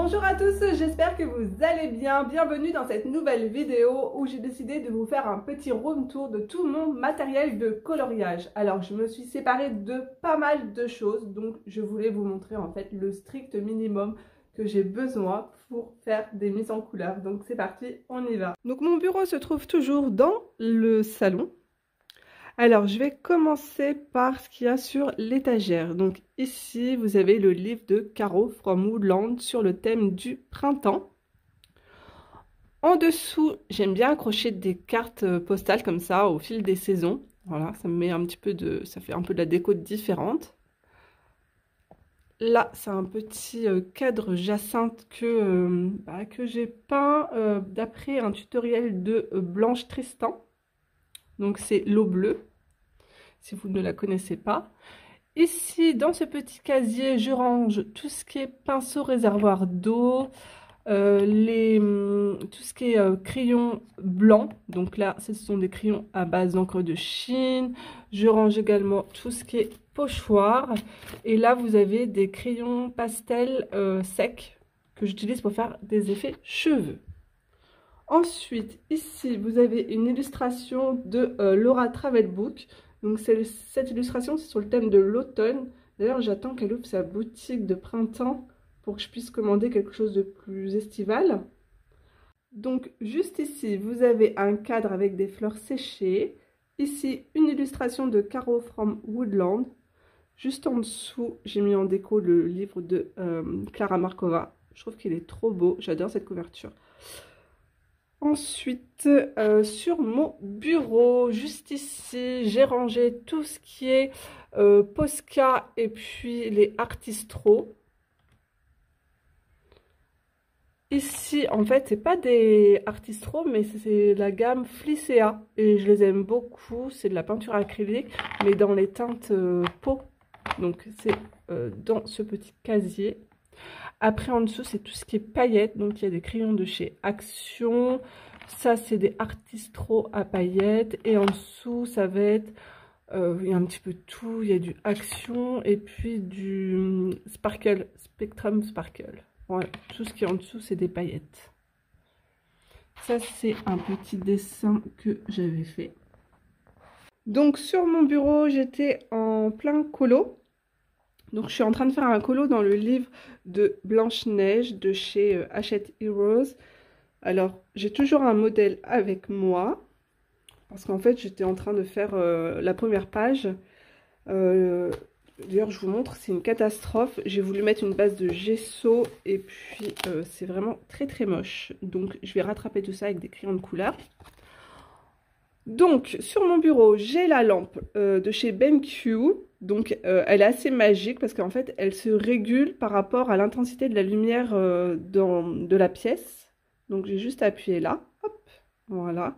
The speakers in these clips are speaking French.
Bonjour à tous, j'espère que vous allez bien. Bienvenue dans cette nouvelle vidéo où j'ai décidé de vous faire un petit room tour de tout mon matériel de coloriage. Alors je me suis séparée de pas mal de choses, donc je voulais vous montrer en fait le strict minimum que j'ai besoin pour faire des mises en couleur. Donc c'est parti, on y va. Donc mon bureau se trouve toujours dans le salon. Alors, je vais commencer par ce qu'il y a sur l'étagère. Donc ici, vous avez le livre de Caro from Woodland sur le thème du printemps. En dessous, j'aime bien accrocher des cartes postales comme ça au fil des saisons. Voilà, ça me met un petit peu de, ça fait un peu de la déco différente. Là, c'est un petit cadre jacinthe que j'ai peint d'après un tutoriel de Blanche Tristan. Donc c'est l'eau bleue, si vous ne la connaissez pas. Ici, dans ce petit casier, je range tout ce qui est pinceau réservoir d'eau, tout ce qui est crayon blanc. Donc là, ce sont des crayons à base d'encre de Chine. Je range également tout ce qui est pochoir. Et là, vous avez des crayons pastel secs que j'utilise pour faire des effets cheveux. Ensuite, ici, vous avez une illustration de Laura Travelbook. Donc cette illustration, c'est sur le thème de l'automne. D'ailleurs, j'attends qu'elle ouvre sa boutique de printemps pour que je puisse commander quelque chose de plus estival. Donc, juste ici, vous avez un cadre avec des fleurs séchées. Ici, une illustration de Caro from Woodland. Juste en dessous, j'ai mis en déco le livre de Clara Markova. Je trouve qu'il est trop beau. J'adore cette couverture. Ensuite, sur mon bureau, juste ici, j'ai rangé tout ce qui est Posca et puis les Artistro. Ici, en fait, c'est pas des Artistro, mais c'est la gamme Flicea. Et je les aime beaucoup. C'est de la peinture acrylique, mais dans les teintes peau. Donc, c'est dans ce petit casier. Après, en dessous, c'est tout ce qui est paillettes. Donc, il y a des crayons de chez Action. Ça, c'est des Artistro à paillettes. Et en dessous, ça va être... il y a un petit peu de tout. Il y a du Action et puis du Sparkle, Spectrum Sparkle. Voilà, tout ce qui est en dessous, c'est des paillettes. Ça, c'est un petit dessin que j'avais fait. Donc, sur mon bureau, j'étais en plein colo. Donc, je suis en train de faire un colo dans le livre de Blanche-Neige de chez Hachette Heroes. Alors, j'ai toujours un modèle avec moi. Parce qu'en fait, j'étais en train de faire la première page. D'ailleurs, je vous montre, c'est une catastrophe. J'ai voulu mettre une base de gesso et puis c'est vraiment très très moche. Donc, je vais rattraper tout ça avec des crayons de couleur. Donc, sur mon bureau, j'ai la lampe de chez BenQ. Donc, elle est assez magique parce qu'en fait, elle se régule par rapport à l'intensité de la lumière de la pièce. Donc, j'ai juste appuyé là. Hop, voilà.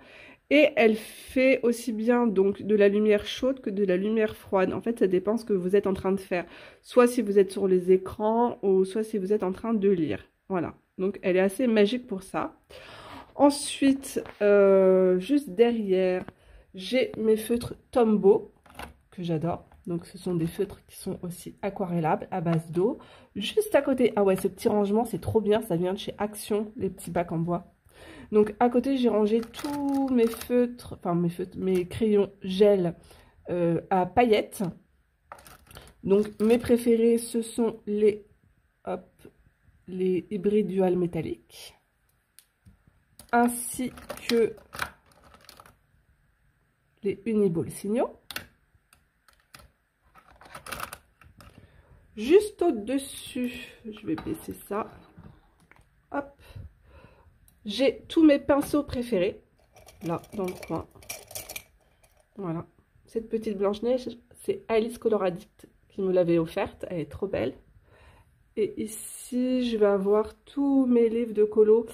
Et elle fait aussi bien donc de la lumière chaude que de la lumière froide. En fait, ça dépend ce que vous êtes en train de faire. Soit si vous êtes sur les écrans ou soit si vous êtes en train de lire. Voilà. Donc, elle est assez magique pour ça. Ensuite, juste derrière, j'ai mes feutres Tombow que j'adore. Donc, ce sont des feutres qui sont aussi aquarellables à base d'eau. Juste à côté, ah ouais, ce petit rangement, c'est trop bien. Ça vient de chez Action, les petits bacs en bois. Donc, à côté, j'ai rangé tous mes feutres, enfin mes crayons gel à paillettes. Donc, mes préférés, ce sont les hybrides dual métalliques. Ainsi que les Uniball signaux. Juste au-dessus, je vais baisser ça. Hop. J'ai tous mes pinceaux préférés. Là, dans le coin. Voilà. Cette petite Blanche-Neige, c'est Alice Color Addict qui me l'avait offerte. Elle est trop belle. Et ici, je vais avoir tous mes livres de colo.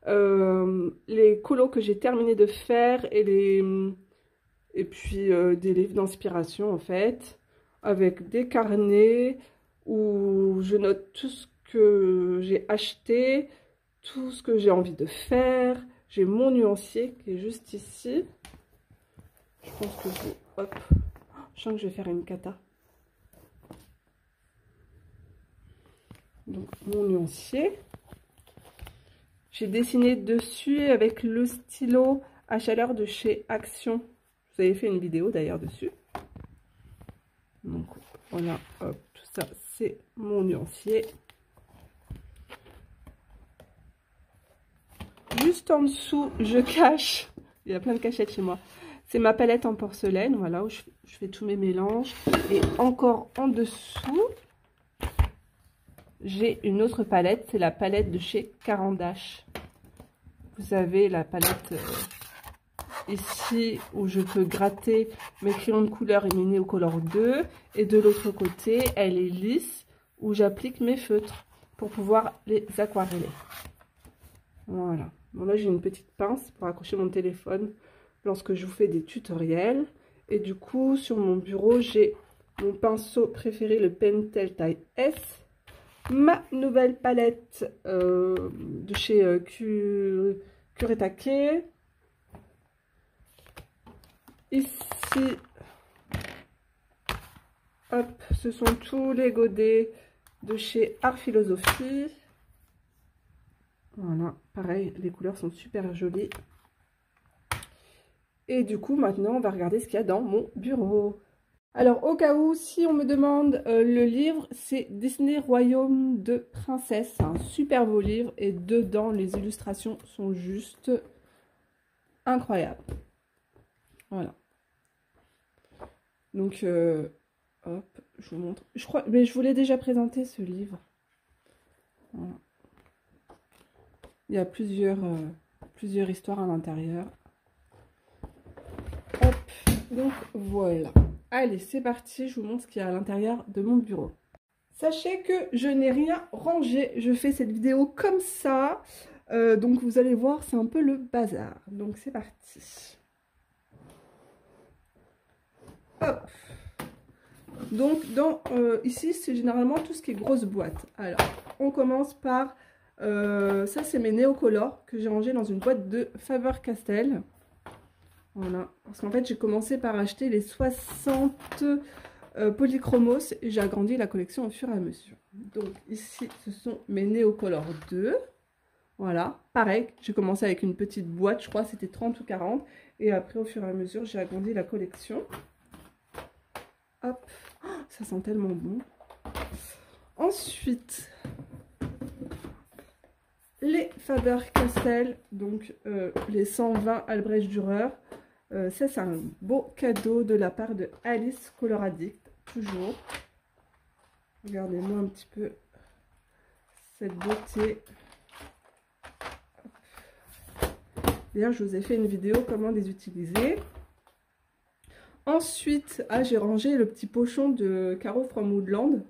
Les colos que j'ai terminé de faire et puis des livres d'inspiration en fait, avec des carnets où je note tout ce que j'ai acheté, tout ce que j'ai envie de faire. J'ai mon nuancier qui est juste ici. Je pense que hop, je sens que je vais faire une cata. Donc mon nuancier. J'ai dessiné dessus avec le stylo à chaleur de chez Action. Vous avez fait une vidéo d'ailleurs dessus. Donc voilà, hop, tout ça c'est mon nuancier. Juste en dessous, je cache, il y a plein de cachettes chez moi. C'est ma palette en porcelaine, voilà, où je fais tous mes mélanges. Et encore en dessous, j'ai une autre palette, c'est la palette de chez Caran d'Ache. Vous avez la palette ici où je peux gratter mes crayons de couleur et mes Neocolor 2. Et de l'autre côté, elle est lisse où j'applique mes feutres pour pouvoir les aquareller. Voilà. Bon, là, j'ai une petite pince pour accrocher mon téléphone lorsque je vous fais des tutoriels. Et du coup, sur mon bureau, j'ai mon pinceau préféré, le Pentel taille S. Ma nouvelle palette de chez Kuretake. Ici, hop, ce sont tous les godets de chez Art Philosophie. Voilà, pareil, les couleurs sont super jolies. Et du coup, maintenant, on va regarder ce qu'il y a dans mon bureau. Alors, au cas où, si on me demande le livre, c'est Disney Royaume de Princesse. C'est un super beau livre et dedans, les illustrations sont juste incroyables. Voilà. Donc, hop, je vous montre. Je crois, mais je vous l'ai déjà présenté ce livre. Voilà. Il y a plusieurs histoires à l'intérieur. Hop, donc voilà. Allez, c'est parti, je vous montre ce qu'il y a à l'intérieur de mon bureau. Sachez que je n'ai rien rangé. Je fais cette vidéo comme ça. Donc vous allez voir, c'est un peu le bazar. Donc c'est parti. Hop. Donc ici, c'est généralement tout ce qui est grosse boîte. Alors, on commence par... ça, c'est mes Neocolor que j'ai rangé dans une boîte de Faber-Castell. Voilà. Parce qu'en fait, j'ai commencé par acheter les 60 polychromos et j'ai agrandi la collection au fur et à mesure. Donc ici, ce sont mes Neocolor 2. Voilà. Pareil, j'ai commencé avec une petite boîte, je crois c'était 30 ou 40. Et après, au fur et à mesure, j'ai agrandi la collection. Hop. Oh, ça sent tellement bon. Ensuite... les Faber-Castell, donc les 120 Albrecht Dürer. Ça, c'est un beau cadeau de la part de Alice Color Addict, toujours. Regardez-moi un petit peu cette beauté. D'ailleurs, je vous ai fait une vidéo comment les utiliser. Ensuite, j'ai rangé le petit pochon de Caro from Woodland.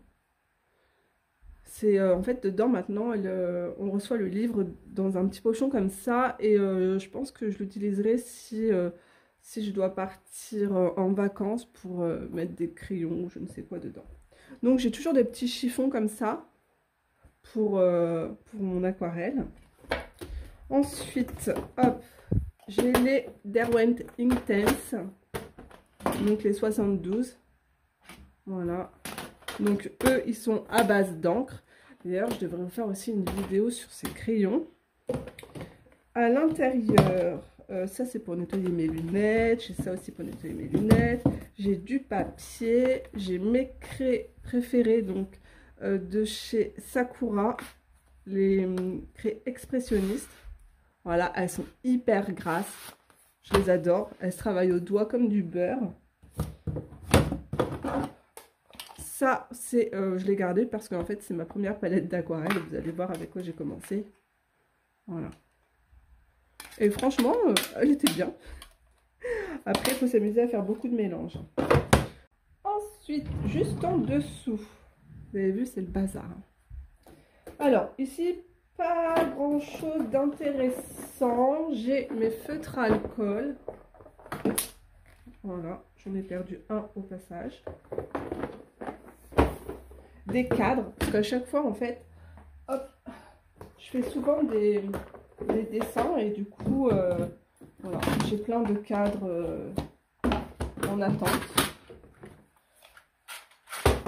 C'est en fait dedans maintenant, on reçoit le livre dans un petit pochon comme ça. Et je pense que je l'utiliserai si je dois partir en vacances pour mettre des crayons ou je ne sais quoi dedans. Donc j'ai toujours des petits chiffons comme ça pour mon aquarelle. Ensuite, hop, j'ai les Derwent Intense, donc les 72. Voilà. Donc eux, ils sont à base d'encre. D'ailleurs, je devrais vous faire aussi une vidéo sur ces crayons. À l'intérieur, ça c'est pour nettoyer mes lunettes. J'ai ça aussi pour nettoyer mes lunettes. J'ai du papier. J'ai mes craies préférées donc de chez Sakura. Les craies expressionnistes. Voilà, elles sont hyper grasses. Je les adore. Elles se travaillent au doigt comme du beurre. Ça, c'est, je l'ai gardé parce qu'en fait, c'est ma première palette d'aquarelle. Vous allez voir avec quoi j'ai commencé. Voilà. Et franchement, elle était bien. Après, il faut s'amuser à faire beaucoup de mélanges. Ensuite, juste en dessous, vous avez vu, c'est le bazar. Alors, ici, pas grand-chose d'intéressant. J'ai mes feutres à alcool. Voilà, j'en ai perdu un au passage. Des cadres, parce qu'à chaque fois, en fait, hop, je fais souvent des dessins et du coup, voilà, j'ai plein de cadres en attente.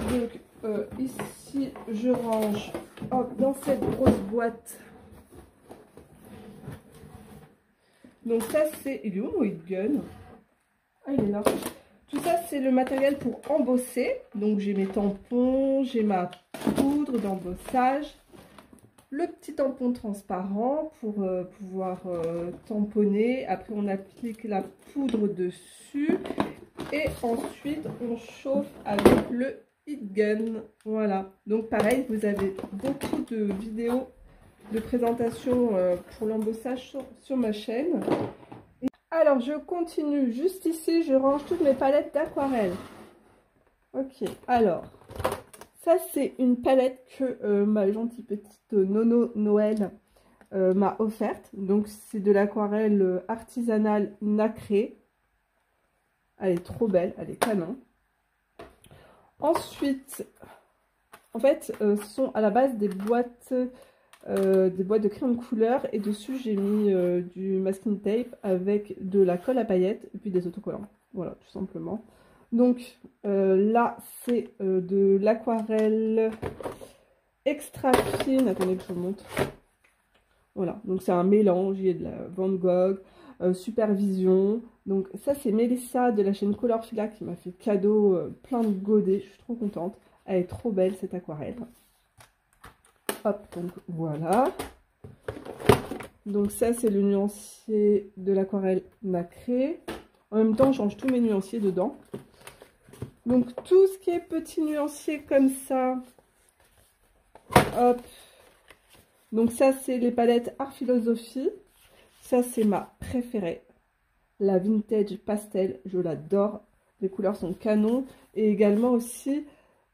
Donc, ici, je range, hop, dans cette grosse boîte, Donc ça c'est... Il est où mon heat gun? Ah, il est là. Tout ça c'est le matériel pour embosser. Donc j'ai mes tampons, j'ai ma poudre d'embossage. Le petit tampon transparent pour pouvoir tamponner. Après on applique la poudre dessus. Et ensuite on chauffe avec le heat gun. Voilà. Donc pareil, vous avez beaucoup de vidéos de présentation pour l'embossage sur ma chaîne. Alors je continue. Juste ici, je range toutes mes palettes d'aquarelle. Ok. Alors, ça c'est une palette que ma gentille petite Nono Noël m'a offerte. Donc c'est de l'aquarelle artisanale nacrée. Elle est trop belle, elle est canon. Ensuite, en fait, ce sont à la base des boîtes de crayons de couleur. Et dessus, j'ai mis du masking tape avec de la colle à paillettes et puis des autocollants. Voilà, tout simplement. Donc là, c'est de l'aquarelle extra fine. Attendez que je vous montre. Voilà, donc c'est un mélange. Il y a de la Van Gogh, Supervision. Donc ça, c'est Mélissa de la chaîne Colorfila qui m'a fait cadeau plein de godets. Je suis trop contente. Elle est trop belle, cette aquarelle. Hop, donc voilà. Donc ça, c'est le nuancier de l'aquarelle nacrée. En même temps, je change tous mes nuanciers dedans. Donc tout ce qui est petit nuancier comme ça. Hop. Donc ça, c'est les palettes Art Philosophie. Ça, c'est ma préférée. La Vintage Pastel, je l'adore. Les couleurs sont canon. Et également aussi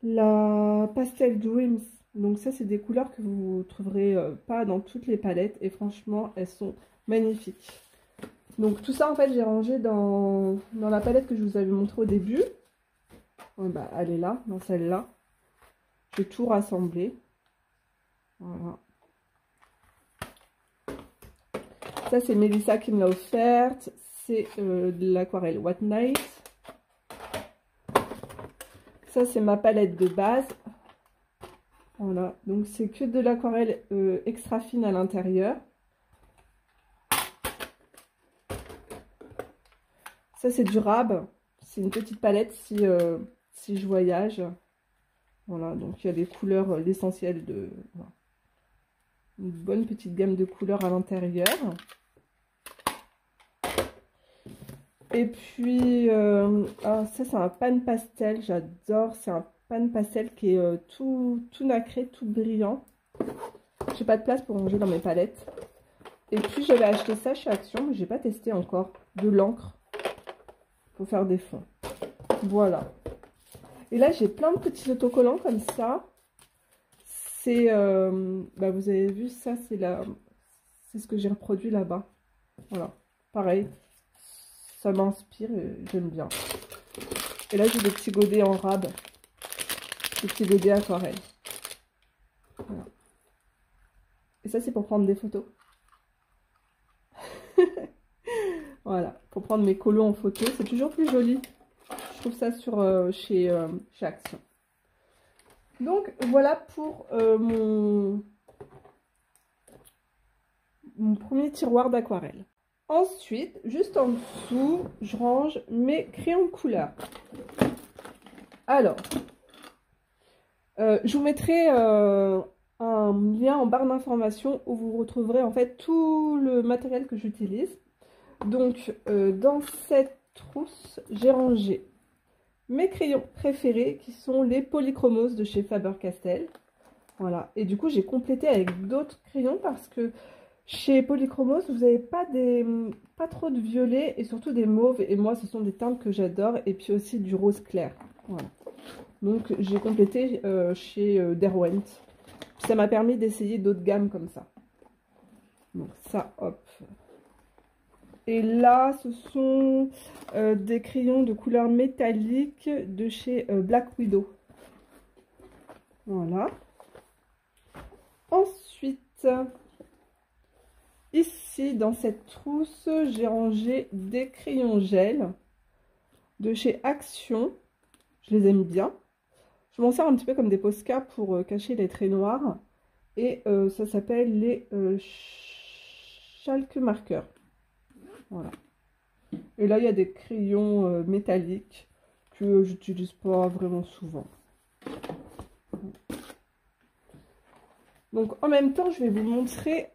la Pastel Dreams. Donc ça, c'est des couleurs que vous ne trouverez pas dans toutes les palettes. Et franchement, elles sont magnifiques. Donc tout ça, en fait, j'ai rangé dans la palette que je vous avais montrée au début. Ouais, bah, elle est là, dans celle-là. J'ai tout rassemblé. Voilà. Ça, c'est Mélissa qui me l'a offerte. C'est de l'aquarelle What Night. Ça, c'est ma palette de base. Voilà. Donc, c'est que de l'aquarelle extra fine à l'intérieur. Ça, c'est du rab. C'est une petite palette si je voyage. Voilà. Donc, il y a des couleurs, l'essentiel de... Voilà. Une bonne petite gamme de couleurs à l'intérieur. Et puis, ça c'est un pan pastel, j'adore. C'est un pan pastel qui est tout nacré, tout brillant. J'ai pas de place pour ranger dans mes palettes. Et puis j'avais acheté ça chez Action, mais j'ai pas testé encore. De l'encre pour faire des fonds. Voilà. Et là j'ai plein de petits autocollants comme ça. C'est, bah, vous avez vu ça, c'est ce que j'ai reproduit là-bas. Voilà, pareil. Ça m'inspire et j'aime bien. Et là, j'ai des petits godets en rab. Des petits godets aquarelle. Voilà. Et ça, c'est pour prendre des photos. Voilà, pour prendre mes colos en photo. C'est toujours plus joli. Je trouve ça chez Action. Donc, voilà pour mon premier tiroir d'aquarelle. Ensuite, juste en dessous, je range mes crayons de couleur. Alors, je vous mettrai un lien en barre d'informations où vous retrouverez en fait tout le matériel que j'utilise. Donc, dans cette trousse, j'ai rangé mes crayons préférés qui sont les Polychromos de chez Faber-Castell. Voilà, et du coup, j'ai complété avec d'autres crayons parce que chez Polychromos, vous n'avez pas trop de violet et surtout des mauves. Et moi, ce sont des teintes que j'adore. Et puis aussi du rose clair. Voilà. Donc, j'ai complété chez Derwent. Ça m'a permis d'essayer d'autres gammes comme ça. Donc ça, hop. Et là, ce sont des crayons de couleur métallique de chez Black Widow. Voilà. Ensuite... Ici, dans cette trousse, j'ai rangé des crayons gel de chez Action. Je les aime bien. Je m'en sers un petit peu comme des Posca pour cacher les traits noirs. Et ça s'appelle les Chalk Marker. Voilà. Et là, il y a des crayons métalliques que j'utilise pas vraiment souvent. Donc, en même temps, je vais vous montrer...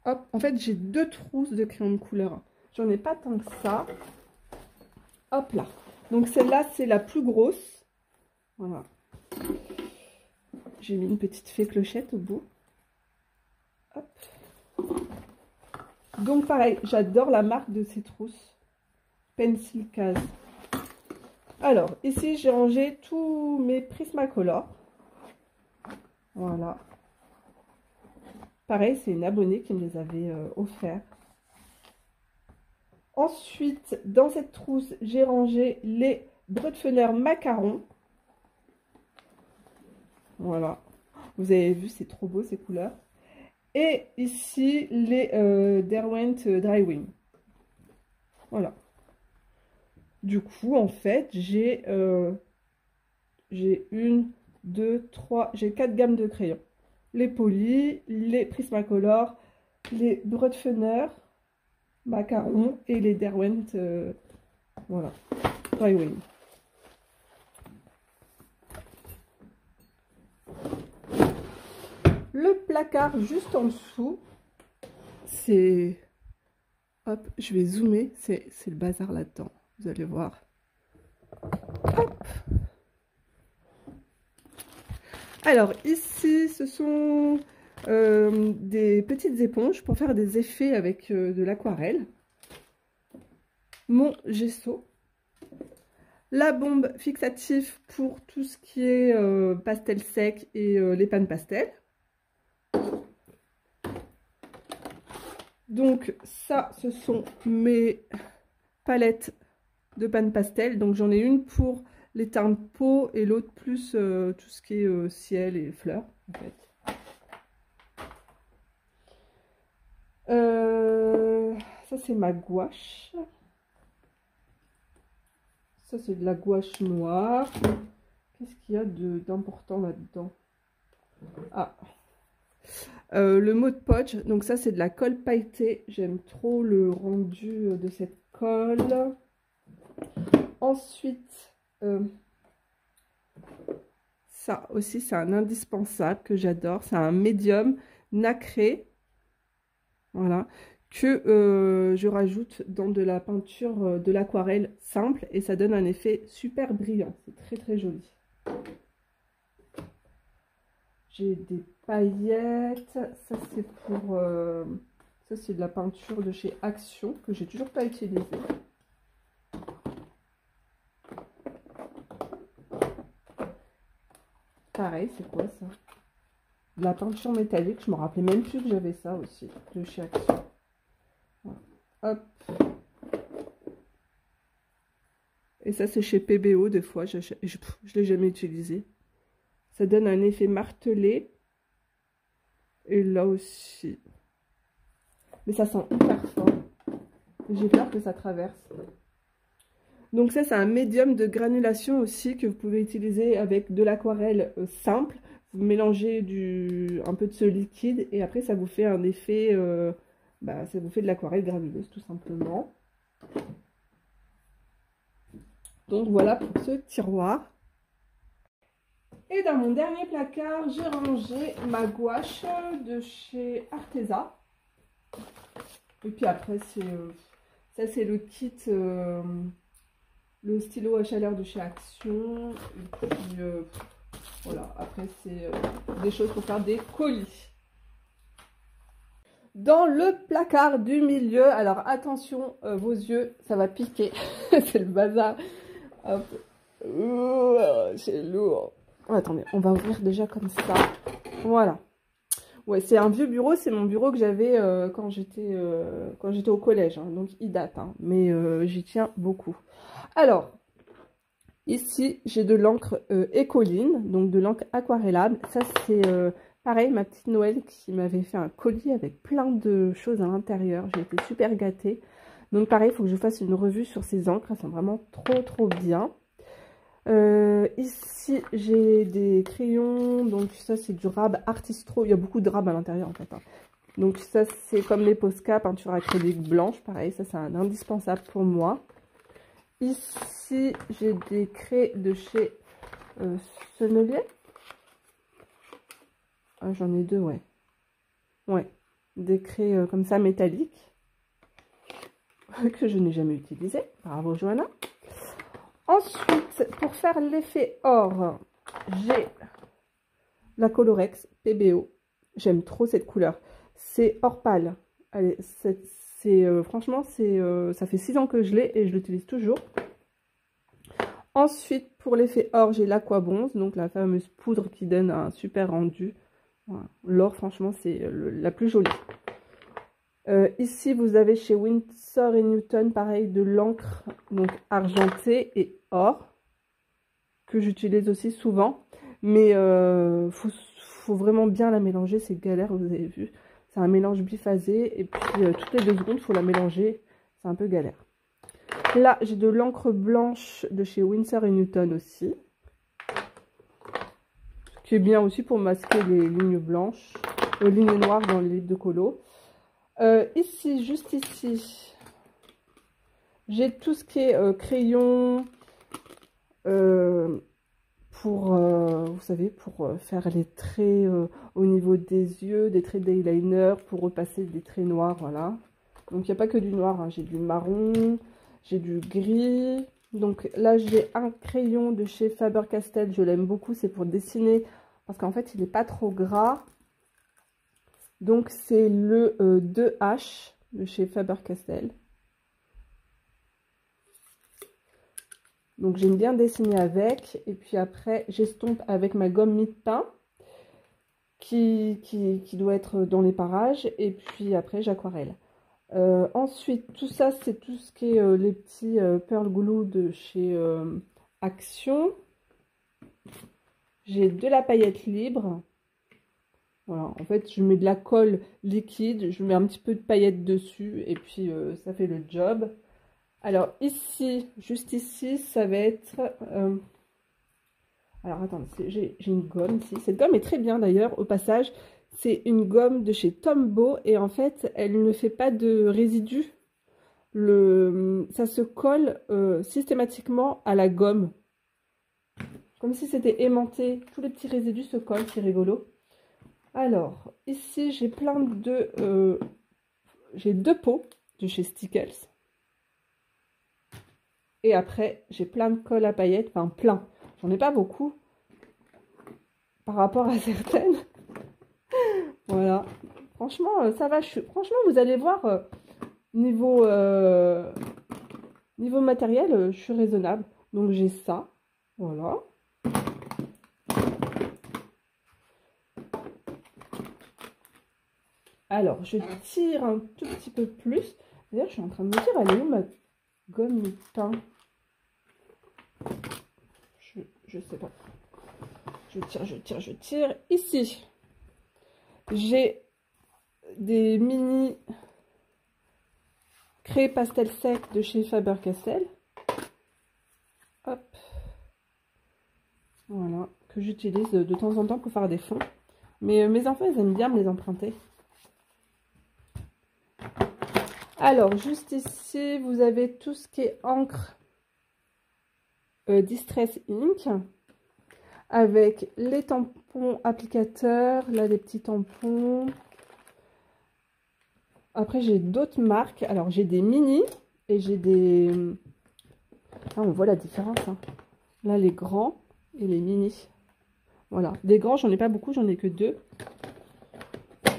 Hop, en fait, j'ai 2 trousses de crayons de couleur. J'en ai pas tant que ça. Hop là. Donc, celle-là, c'est la plus grosse. Voilà. J'ai mis une petite fée clochette au bout. Hop. Donc, pareil, j'adore la marque de ces trousses. Pencil Case. Alors, ici, j'ai rangé tous mes Prismacolor. Voilà. Pareil, c'est une abonnée qui me les avait offerts. Ensuite, dans cette trousse, j'ai rangé les Brutpfenner Macaron. Voilà. Vous avez vu, c'est trop beau ces couleurs. Et ici, les Derwent Drywing. Voilà. Du coup, en fait, j'ai 1, 2, 3, j'ai 4 gammes de crayons. Les polis, les Prismacolor, les Brutpfenner Macaron et les Derwent voilà, Drywing. Le placard juste en dessous, c'est... Hop, je vais zoomer, c'est le bazar là-dedans, vous allez voir. Hop. Alors ici, ce sont des petites éponges pour faire des effets avec de l'aquarelle. Mon gesso. La bombe fixative pour tout ce qui est pastel sec et les pannes pastel. Donc ça, ce sont mes palettes de pannes pastel. Donc j'en ai une pour les teintes de peau et l'autre plus tout ce qui est ciel et fleurs en fait. Ça c'est ma gouache. Ça c'est de la gouache noire. Qu'est-ce qu'il y a d'important là-dedans? Ah, le mot de Poche. Donc ça c'est de la colle pailletée. J'aime trop le rendu de cette colle. Ensuite, ça aussi c'est un indispensable que j'adore. C'est un médium nacré. Voilà. Que je rajoute dans de la peinture de l'aquarelle simple et ça donne un effet super brillant. C'est très très joli. J'ai des paillettes. Ça c'est pour... ça c'est de la peinture de chez Action que j'ai toujours pas utilisée. Pareil, c'est quoi ça? De la peinture métallique. Je me rappelais même plus que j'avais ça aussi de chez Action. Voilà. Hop. Et ça c'est chez PBO des fois. Je l'ai jamais utilisé. Ça donne un effet martelé. Et là aussi. Mais ça sent hyper fort. J'ai peur que ça traverse. Donc ça, c'est un médium de granulation aussi que vous pouvez utiliser avec de l'aquarelle simple. Vous mélangez un peu de ce liquide et après ça vous fait un effet, ça vous fait de l'aquarelle granuleuse tout simplement. Donc voilà pour ce tiroir. Et dans mon dernier placard, j'ai rangé ma gouache de chez Arteza. Et puis après, ça c'est le kit, le stylo à chaleur de chez Action. Et puis voilà, après c'est des choses pour faire des colis. Dans le placard du milieu, alors attention, vos yeux, ça va piquer. C'est le bazar. Hop. C'est lourd. Oh, attendez, on va ouvrir déjà comme ça. Voilà. Ouais, c'est un vieux bureau, c'est mon bureau que j'avais quand j'étais au collège. Hein, donc il date, hein, mais j'y tiens beaucoup. Alors, ici, j'ai de l'encre Écoline, donc de l'encre aquarellable. Ça, c'est pareil, ma petite Noël qui m'avait fait un colis avec plein de choses à l'intérieur. J'ai été super gâtée. Donc pareil, il faut que je fasse une revue sur ces encres. Elles sont vraiment trop bien. Ici, j'ai des crayons. Donc ça, c'est du Rab Artistro. Il y a beaucoup de Rab à l'intérieur en fait. Hein. Donc ça, c'est comme les Posca, peinture acrylique blanche. Pareil, ça, c'est un indispensable pour moi. Ici, j'ai des craies de chez Sennelier. Ah, j'en ai deux, ouais. Ouais, des craies comme ça, métalliques. Que je n'ai jamais utilisé. Bravo, Johanna. Ensuite, pour faire l'effet or, j'ai la Colorex PBO. J'aime trop cette couleur. C'est or pâle. Allez, franchement, ça fait 6 ans que je l'ai et je l'utilise toujours. Ensuite, pour l'effet or, j'ai l'Aquabronze, donc la fameuse poudre qui donne un super rendu. Voilà. L'or, franchement, c'est la plus jolie. Ici, vous avez chez Winsor & Newton, pareil, de l'encre donc argentée et or, que j'utilise aussi souvent. Mais faut vraiment bien la mélanger, c'est galère, vous avez vu. C'est un mélange biphasé, et puis toutes les 2 secondes, il faut la mélanger, c'est un peu galère. Là, j'ai de l'encre blanche de chez Winsor & Newton aussi, qui est bien aussi pour masquer les lignes blanches, les lignes noires dans les livres de colo. Ici, juste ici, j'ai tout ce qui est crayon pour, vous savez, pour faire les traits au niveau des yeux, des traits d'eyeliner, pour repasser des traits noirs, voilà. Donc, il n'y a pas que du noir, hein. J'ai du marron, j'ai du gris. Donc là, j'ai un crayon de chez Faber-Castell, je l'aime beaucoup, c'est pour dessiner, parce qu'en fait, il n'est pas trop gras. Donc, c'est le 2H de chez Faber-Castell. Donc, j'aime bien dessiner avec. Et puis après, j'estompe avec ma gomme mie-de-pain qui doit être dans les parages. Et puis après, j'aquarelle. Ensuite, tout ça, c'est tout ce qui est les petits Pearl Glue de chez Action. J'ai de la paillette libre. Voilà, en fait, je mets de la colle liquide, je mets un petit peu de paillettes dessus et puis ça fait le job. Alors ici, juste ici, ça va être... alors attendez, j'ai une gomme ici. Cette gomme est très bien d'ailleurs, au passage. C'est une gomme de chez Tombow et en fait, elle ne fait pas de résidus. Ça se colle systématiquement à la gomme. Comme si c'était aimanté. Tous les petits résidus se collent, c'est rigolo. Alors, ici, j'ai plein de... j'ai 2 pots de chez Stickles. Et après, j'ai plein de colle à paillettes. Enfin, plein. J'en ai pas beaucoup. Par rapport à certaines. Voilà. Franchement, ça va. Franchement, vous allez voir, niveau matériel, je suis raisonnable. Donc, j'ai ça. Voilà. Alors, je tire un tout petit peu plus. D'ailleurs, je suis en train de me dire, elle est où ma gomme mi-teint? Je sais pas. Je tire. Ici, j'ai des mini craies pastel sec de chez Faber-Castell. Hop. Voilà, que j'utilise de temps en temps pour faire des fonds. Mais mes enfants, ils aiment bien me les emprunter. Alors, juste ici, vous avez tout ce qui est encre Distress Ink. Avec les tampons applicateurs. Là, des petits tampons. Après, j'ai d'autres marques. Alors, j'ai des mini et j'ai des... Ah, on voit la différence. Hein. Là, les grands et les mini. Voilà. Des grands, j'en ai pas beaucoup. J'en ai que 2.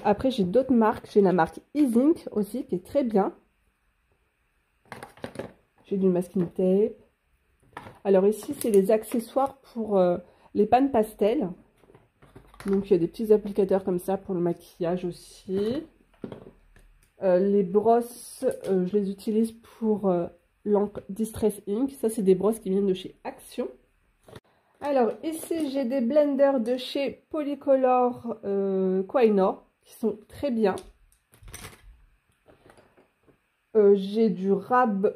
Après, j'ai d'autres marques. J'ai la marque Easink aussi, qui est très bien. J'ai du masking tape. Alors ici, c'est les accessoires pour les pannes pastel. Donc, il y a des petits applicateurs comme ça pour le maquillage aussi. Les brosses, je les utilise pour l'encre Distress Ink. Ça, c'est des brosses qui viennent de chez Action. Alors, ici, j'ai des blenders de chez Polycolor Quainor qui sont très bien. J'ai du rab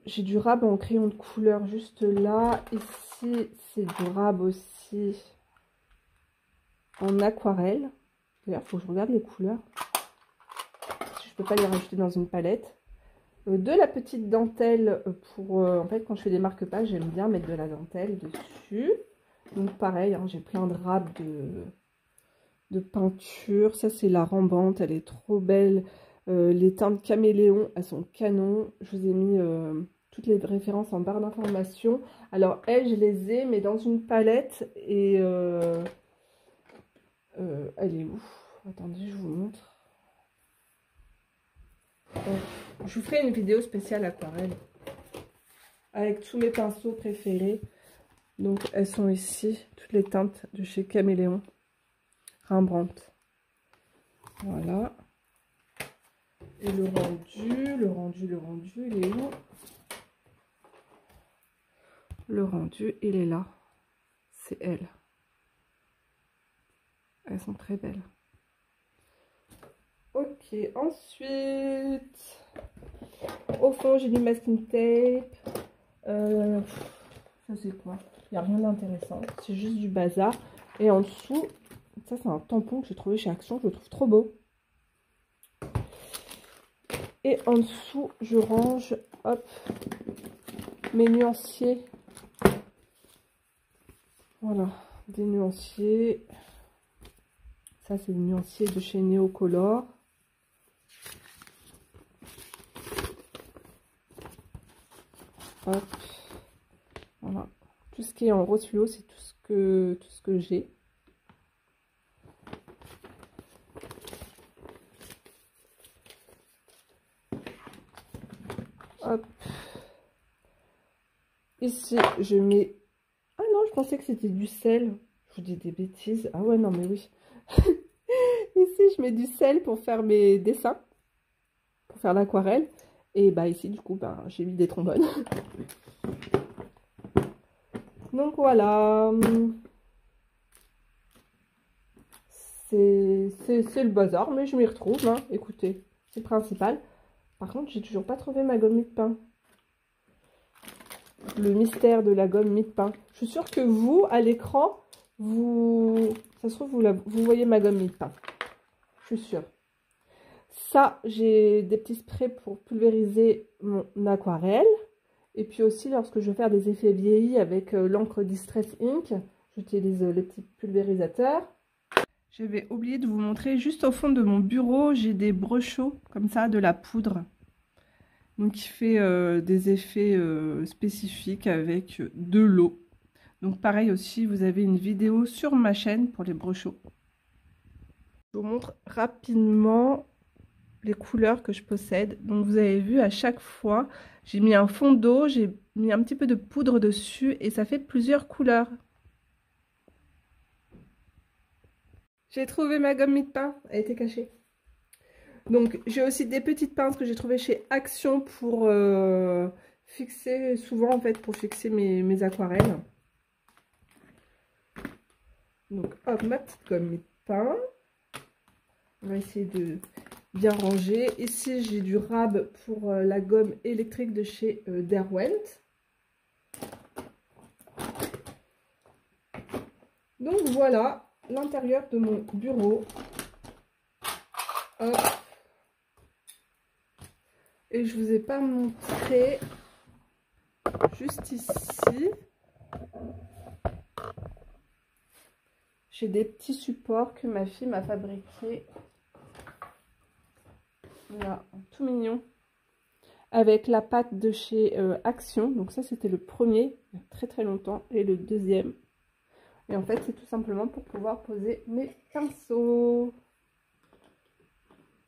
en crayon de couleur juste là. Ici, c'est du rab aussi en aquarelle. D'ailleurs, il faut que je regarde les couleurs. peux pas les rajouter dans une palette. De la petite dentelle pour... en fait, quand je fais des marque-pages, j'aime bien mettre de la dentelle dessus. Donc pareil, hein, j'ai plein de râpes de peinture. Ça, c'est la Rembrandt, elle est trop belle. Les teintes caméléon, elles sont canon. Je vous ai mis toutes les références en barre d'information. Alors, elles, je les ai, mais dans une palette. Et elle est où? Attendez, je vous montre. Je vous ferai une vidéo spéciale aquarelle avec tous mes pinceaux préférés. Donc elles sont ici, toutes les teintes de chez Caméléon, Rembrandt. Voilà. Et le rendu, il est où? Le rendu, il est là. C'est elle. Elles sont très belles. Ok, ensuite, au fond, j'ai du masking tape. Ça, c'est quoi? Il n'y a rien d'intéressant. C'est juste du bazar. Et en dessous, ça, c'est un tampon que j'ai trouvé chez Action. Je le trouve trop beau. Et en dessous, je range, hop, mes nuanciers. Voilà, des nuanciers. Ça, c'est des nuanciers de chez Neocolor. Hop. Voilà. Tout ce qui est en rose fluo, c'est tout ce que j'ai. Hop. Ici, je mets... Ah non, je pensais que c'était du sel. Je vous dis des bêtises. Ah ouais, non, mais oui. Ici, je mets du sel pour faire mes dessins. Pour faire l'aquarelle. Et bah ici, du coup, bah, j'ai mis des trombones. Donc voilà. C'est le bazar, mais je m'y retrouve. Hein. Écoutez, c'est le principal. Par contre, j'ai toujours pas trouvé ma gomme mie-de-pain. Le mystère de la gomme mie-de-pain. Je suis sûre que vous, à l'écran, ça se trouve, vous voyez ma gomme mie-de-pain. Je suis sûre. Ça, j'ai des petits sprays pour pulvériser mon aquarelle. Et puis aussi, lorsque je veux faire des effets vieillis avec l'encre Distress Ink, j'utilise les petits pulvérisateurs. J'avais oublié de vous montrer, juste au fond de mon bureau, j'ai des brochaux, comme ça, de la poudre. Donc, qui fait des effets spécifiques avec de l'eau. Donc, pareil aussi, vous avez une vidéo sur ma chaîne pour les brochaux. Je vous montre rapidement les couleurs que je possède. Donc, vous avez vu, à chaque fois, j'ai mis un fond d'eau, j'ai mis un petit peu de poudre dessus et ça fait plusieurs couleurs. J'ai trouvé ma gomme mie-de-pain, elle était cachée. Donc, j'ai aussi des petites pinces que j'ai trouvées chez Action pour fixer, souvent en fait, pour fixer mes aquarelles. Donc, hop, ma petite gomme mie-de-pain. On va essayer de bien ranger. Ici, j'ai du rab pour la gomme électrique de chez Derwent. Donc, voilà l'intérieur de mon bureau. Hop. Et je vous ai pas montré juste ici. J'ai des petits supports que ma fille m'a fabriqués. Là, tout mignon. Avec la pâte de chez Action. Donc ça, c'était le premier, il y a très très longtemps. Et le deuxième. Et en fait, c'est tout simplement pour pouvoir poser mes pinceaux.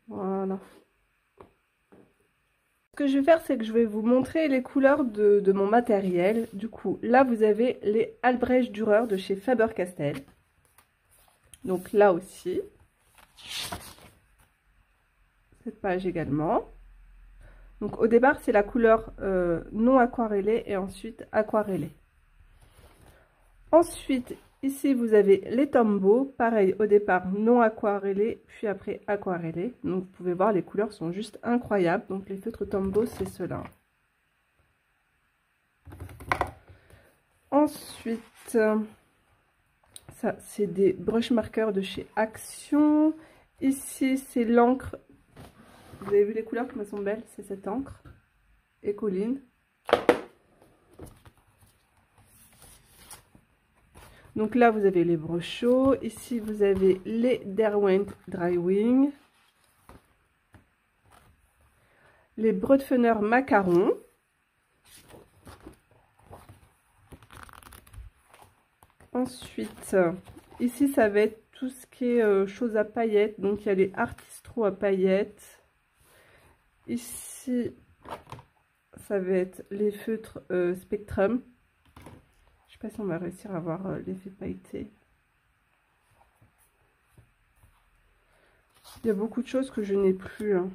Voilà. Ce que je vais faire, c'est que je vais vous montrer les couleurs de mon matériel. Du coup, là, vous avez les Albrecht Dürer de chez Faber-Castell. Donc là aussi. Cette page également. Donc au départ, c'est la couleur non aquarellée et ensuite aquarellée. Ensuite, ici, vous avez les Tombow. Pareil, au départ, non aquarellé, puis après aquarellé. Donc, vous pouvez voir, les couleurs sont juste incroyables. Donc, les feutres Tombow, c'est ceux-là. Ensuite, ça, c'est des brush marqueurs de chez Action. Ici, c'est l'encre Vous avez vu les couleurs comme elles sont belles? C'est cette encre. Écoline. Donc là, vous avez les brochaux. Ici, vous avez les Derwent Drywing. Les Brodfener macarons. Ensuite, ici, ça va être tout ce qui est choses à paillettes. Donc, il y a les Artistro à paillettes. Ici, ça va être les feutres Spectrum. Je sais pas si on va réussir à avoir l'effet pailleté. Il y a beaucoup de choses que je n'ai plus. Hein.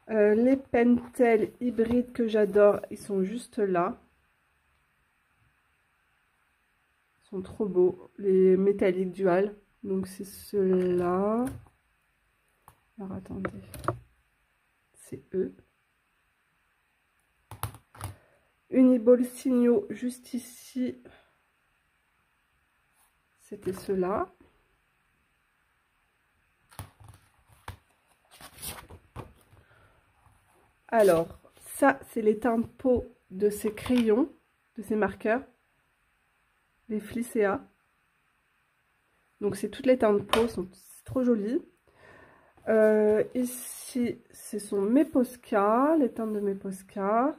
Les Pentel hybrides que j'adore, ils sont juste là. Ils sont trop beaux. Les métalliques dual. Donc c'est ceux-là. Alors attendez. C'est eux. Uniball signaux juste ici. C'était ceux-là. Alors, ça, c'est les tempos de ces crayons, de ces marqueurs. Les Flicea. Donc, c'est toutes les tempos, c'est trop joli. Ici, ce sont mes Posca, les teintes de mes Posca.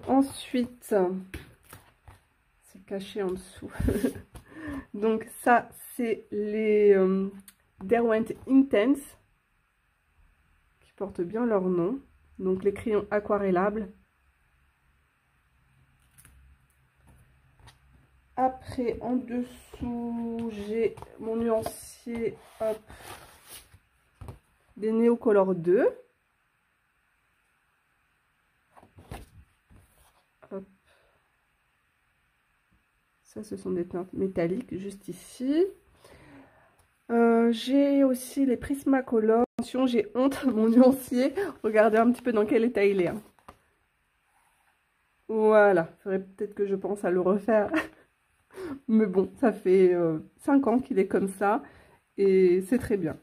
Ensuite, c'est caché en dessous. Donc ça, c'est les Derwent Intense, qui portent bien leur nom. Donc les crayons aquarellables. Après, en dessous, j'ai mon nuancier, hop, des Neocolor 2. Hop. Ça, ce sont des teintes métalliques, juste ici. J'ai aussi les Prismacolor. Attention, j'ai honte, mon nuancier. Regardez un petit peu dans quel état il est. Hein. Voilà, il faudrait peut-être que je pense à le refaire. Mais bon, ça fait 5 ans qu'il est comme ça. Et c'est très bien.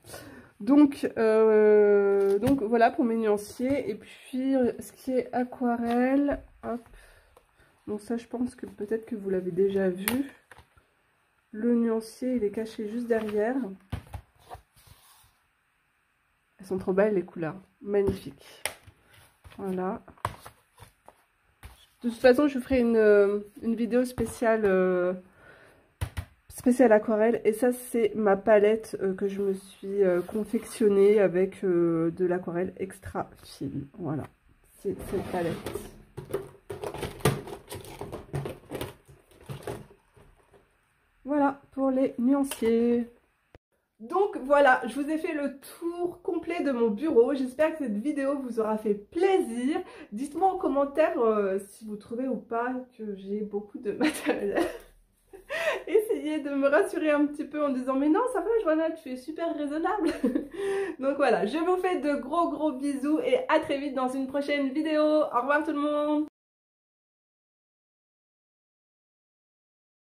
Donc voilà pour mes nuanciers. Et puis, ce qui est aquarelle, hop. Donc ça, je pense que peut-être que vous l'avez déjà vu. Le nuancier, il est caché juste derrière. Elles sont trop belles, les couleurs. Magnifiques. Voilà. De toute façon, je ferai une vidéo spéciale, spéciale aquarelle. Et ça, c'est ma palette que je me suis confectionnée avec de l'aquarelle extra fine. Voilà. C'est cette palette. Voilà pour les nuanciers. Donc voilà, je vous ai fait le tour complet de mon bureau. J'espère que cette vidéo vous aura fait plaisir. Dites-moi en commentaire si vous trouvez ou pas que j'ai beaucoup de matériel. Essayez de me rassurer un petit peu en disant mais non ça va Joanna, tu es super raisonnable. Donc voilà, je vous fais de gros bisous et à très vite dans une prochaine vidéo. Au revoir tout le monde.